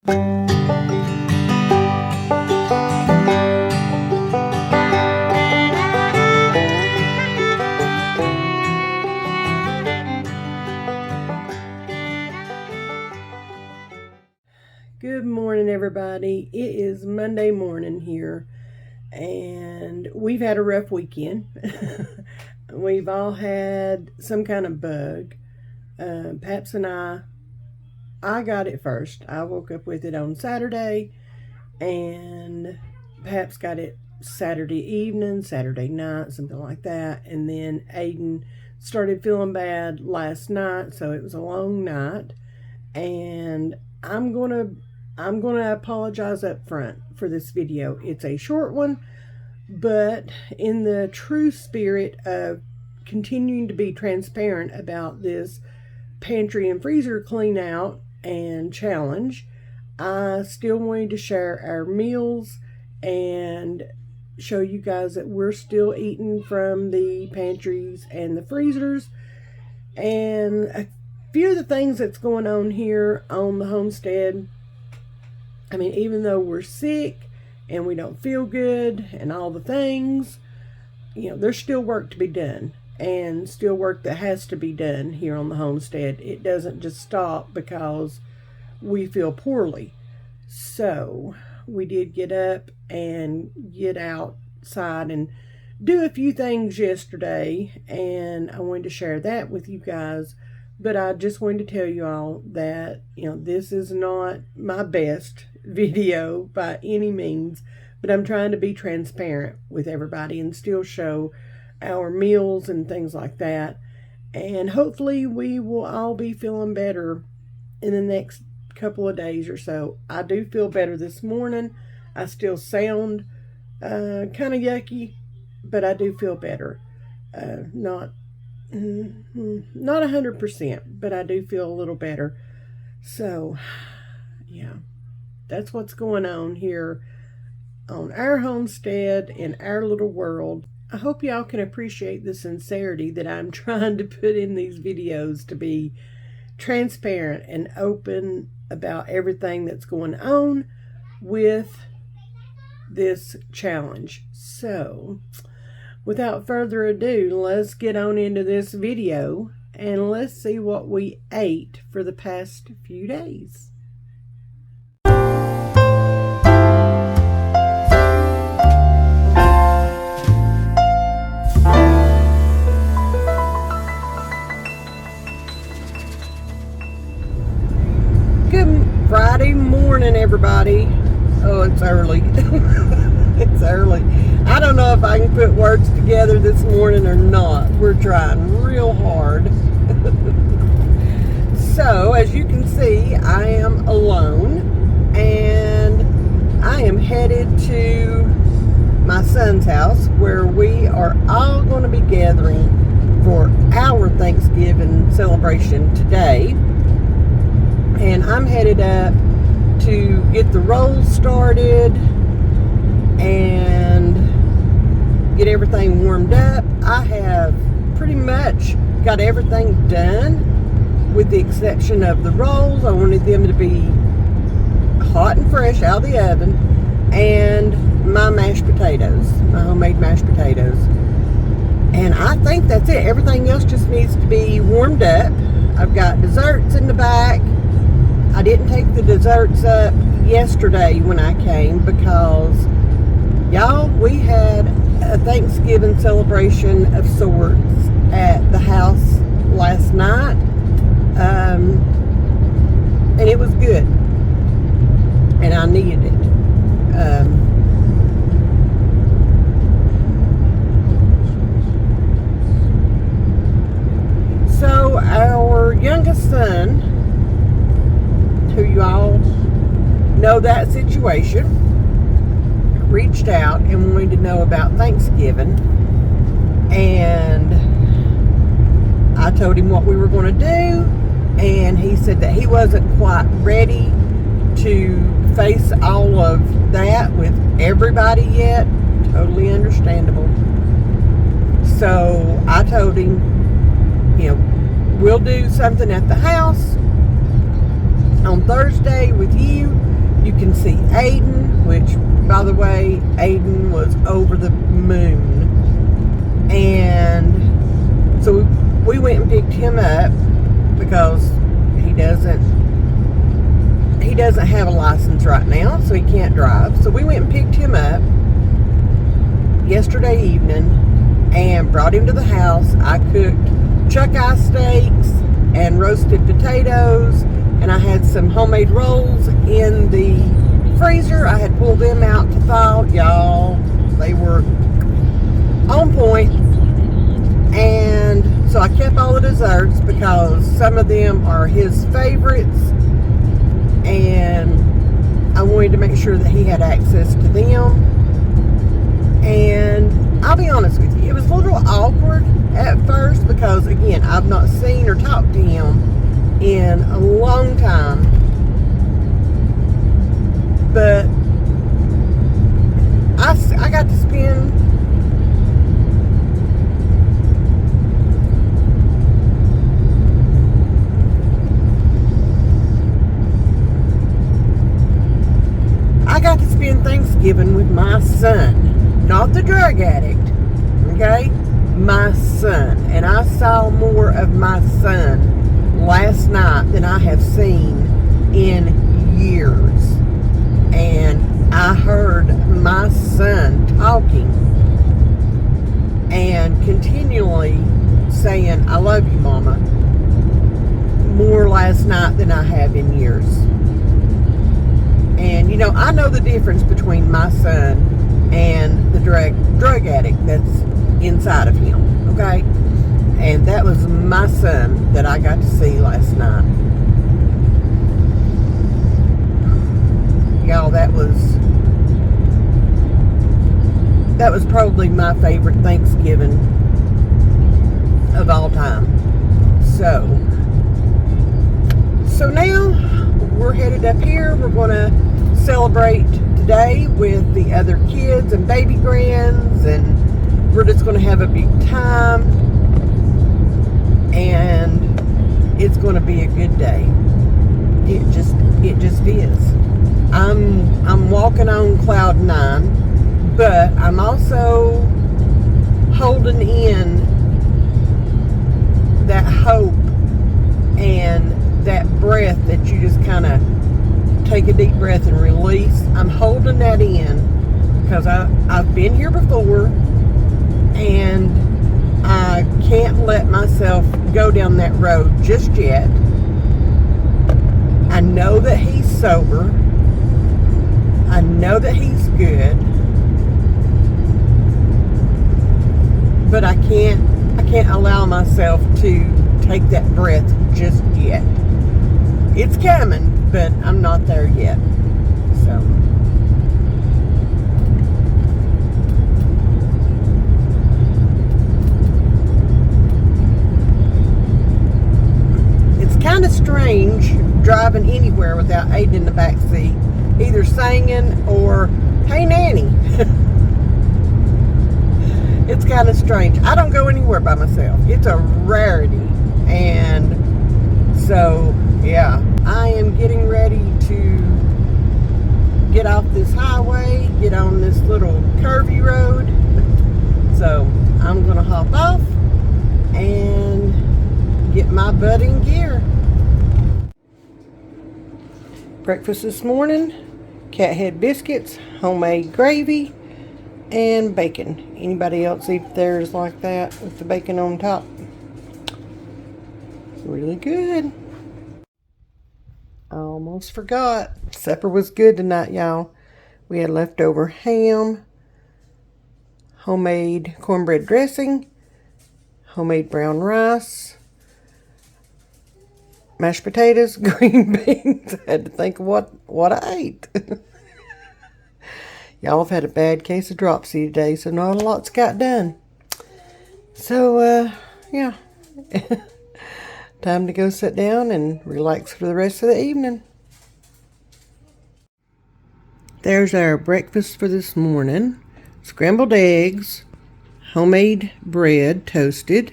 Good morning, everybody. It is Monday morning here, and we've had a rough weekend. We've all had some kind of bug. Paps and I got it first. I woke up with it on Saturday, and Paps got it Saturday evening, Saturday night, something like that. And then Aiden started feeling bad last night, so it was a long night. And I'm gonna apologize up front for this video. It's a short one, but in the true spirit of continuing to be transparent about this pantry and freezer clean out and challenge, I still wanted to share our meals and show you guys that we're still eating from the pantries and the freezers. And a few of the things that's going on here on the homestead, I mean, even though we're sick and we don't feel good and all the things, there's still work to be done, and still work that has to be done here on the homestead. It doesn't just stop because we feel poorly. So we did get up and get outside and do a few things yesterday, and I wanted to share that with you guys. But I just wanted to tell you all that, this is not my best video by any means, but I'm trying to be transparent with everybody and still show our meals and things like that. And hopefully we will all be feeling better in the next couple of days or so. I do feel better this morning. I still sound kind of yucky, but I do feel better. Not 100%, but I do feel a little better. So, yeah, that's what's going on here on our homestead in our little world. I hope y'all can appreciate the sincerity that I'm trying to put in these videos, to be transparent and open about everything that's going on with this challenge. So, without further ado, let's get on into this video and let's see what we ate for the past few days. Good Friday morning, everybody. Oh, it's early. It's early. I don't know if I can put words together this morning or not. We're trying real hard. So, as you can see, I am alone, and I am headed to my son's house, where we are all going to be gathering for our Thanksgiving celebration today. And I'm headed up to get the rolls started and get everything warmed up. I have pretty much got everything done with the exception of the rolls. I wanted them to be hot and fresh out of the oven, and my mashed potatoes, my homemade mashed potatoes. And I think that's it. Everything else just needs to be warmed up. I've got desserts in the back. I didn't take the desserts up yesterday when I came because, y'all, we had a Thanksgiving celebration of sorts at the house last night, and it was good, and I needed it. So our youngest son, who you all know that situation, reached out and wanted to know about Thanksgiving, and I told him what we were going to do, and he said that he wasn't quite ready to face all of that with everybody yet. Totally understandable. So I told him, we'll do something at the house, On Thursday with you, you can see Aiden, which, by the way, Aiden was over the moon. And so we went and picked him up because he doesn't have a license right now, so he can't drive. So we went and picked him up yesterday evening and brought him to the house. I cooked chuck eye steaks and roasted potatoes, and I had some homemade rolls in the freezer. I had pulled them out to thaw. Y'all, they were on point. And so I kept all the desserts because some of them are his favorites, and I wanted to make sure that he had access to them. And I'll be honest with you, it was a little awkward at first because, again, I've not seen or talked to him in a long time. But I got to spend Thanksgiving with my son, not the drug addict, okay? My son. And I saw more of my son last night than I have seen in years. And I heard my son talking and continually saying, "I love you, Mama," more last night than I have in years. And, you know, I know the difference between my son and the drug addict that's inside of him, okay? And that was my son that I got to see last night. Y'all, that was probably my favorite Thanksgiving of all time. So now we're headed up here. We're going to celebrate today with the other kids and baby grands, and we're just going to have a big time, and it's going to be a good day. It just is. I'm walking on cloud 9, but I'm also holding in that hope and that breath that you just kind of take a deep breath and release. I'm holding that in because I've been here before, and I can't let myself go down that road just yet. I know that he's sober. I know that he's good, but I can't allow myself to take that breath just yet. It's coming, but I'm not there yet. So it's kind of strange driving anywhere without Aiden in the back seat, either singing or, "Hey, Nanny." It's kind of strange. I don't go anywhere by myself. It's a rarity. And so, yeah, I am getting ready to get off this highway, get on this little curvy road. So I'm going to hop off and get my butt in gear. Breakfast this morning, cat head biscuits, homemade gravy, and bacon. Anybody else eat theirs like that with the bacon on top? Really good. I almost forgot. Supper was good tonight, y'all. We had leftover ham, homemade cornbread dressing, homemade brown rice, mashed potatoes, green beans. I had to think of what I ate. Y'all have had a bad case of dropsy today, so not a lot's got done. So, yeah. Time to go sit down and relax for the rest of the evening. There's our breakfast for this morning. Scrambled eggs, homemade bread, toasted,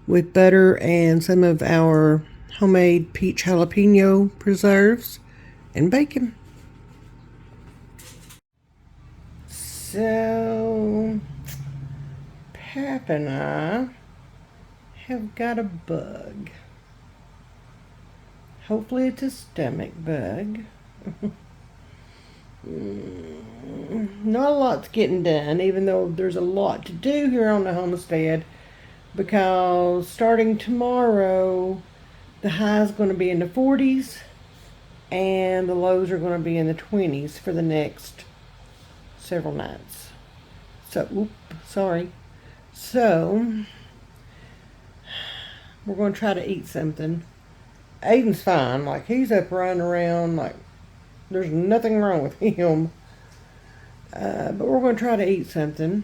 with butter and some of our homemade peach jalapeno preserves and bacon. So, Pap and I have got a bug. Hopefully it's a stomach bug. Not a lot's getting done, even though there's a lot to do here on the homestead, because starting tomorrow, the high is going to be in the 40s and the lows are going to be in the 20s for the next several nights. So, So, we're going to try to eat something. Aiden's fine. Like, he's up running around like there's nothing wrong with him. But we're going to try to eat something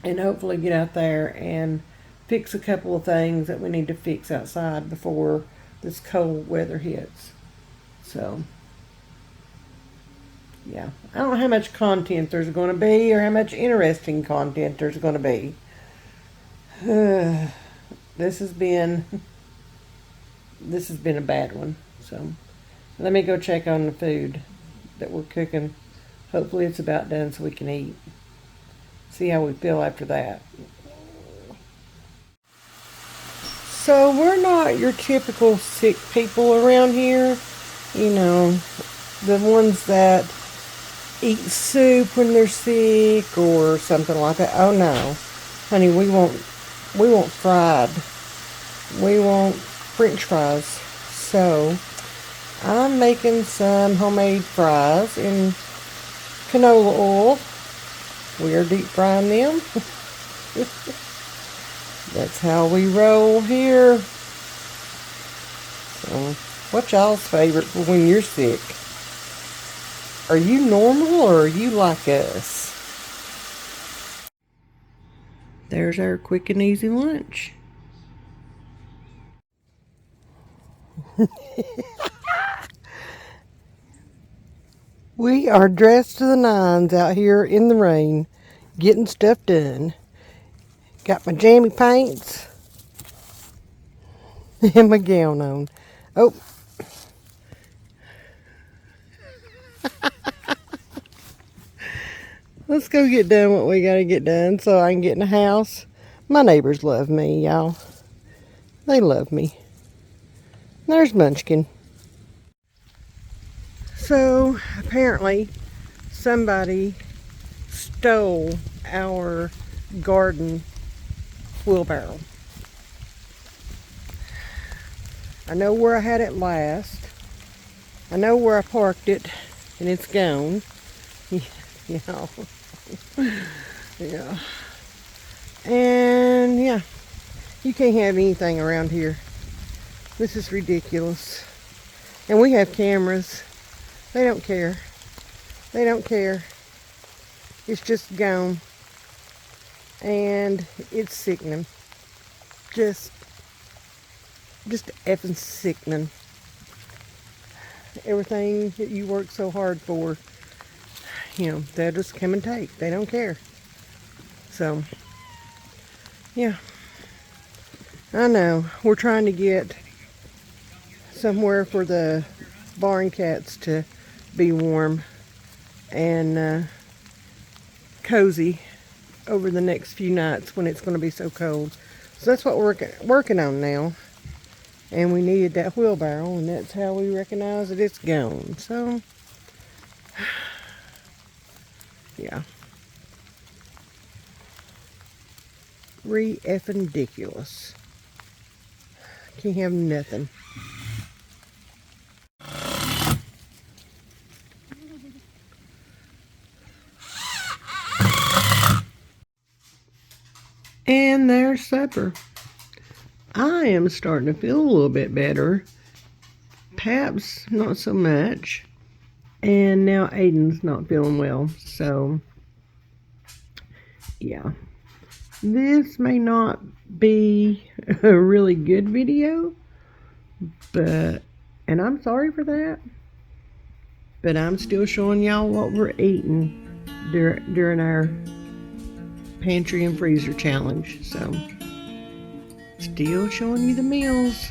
and hopefully get out there and fix a couple of things that we need to fix outside before this cold weather hits. So, yeah. I don't know how much content there's going to be or how much interesting content there's going to be. This has been a bad one. So, let me go check on the food that we're cooking. Hopefully it's about done so we can eat. See how we feel after that. So we're not your typical sick people around here. You know, the ones that eat soup when they're sick or something like that. Oh no. Honey, we want fried. We want French fries. So I'm making some homemade fries in canola oil. We are deep frying them. That's how we roll here. So, what's y'all's favorite for when you're sick? Are you normal or are you like us? There's our quick and easy lunch. We are dressed to the nines out here in the rain, getting stuff done. Got my jammy paints and my gown on. Oh. Let's go get done what we gotta get done so I can get in the house. My neighbors love me, y'all. They love me. There's Munchkin. So, apparently, somebody stole our garden wheelbarrow. I know where I had it last. I know where I parked it, and it's gone. Yeah. Yeah. And, yeah. You can't have anything around here. This is ridiculous. And we have cameras. They don't care. They don't care. It's just gone. And it's sickening. Just effing sickening. Everything that you work so hard for, you know, they'll just come and take. They don't care. So, yeah. I know. We're trying to get somewhere for the barn cats to be warm and cozy over the next few nights when it's going to be so cold. So that's what we're working on now. And we needed that wheelbarrow, and that's how we recognize that it's gone. So, yeah. Re-effing ridiculous. Can't have nothing. And there's supper. I am starting to feel a little bit better. Pap's not so much. And now Aiden's not feeling well. So, yeah. This may not be a really good video, and I'm sorry for that. But I'm still showing y'all what we're eating during our pantry and freezer challenge. So, still showing you the meals.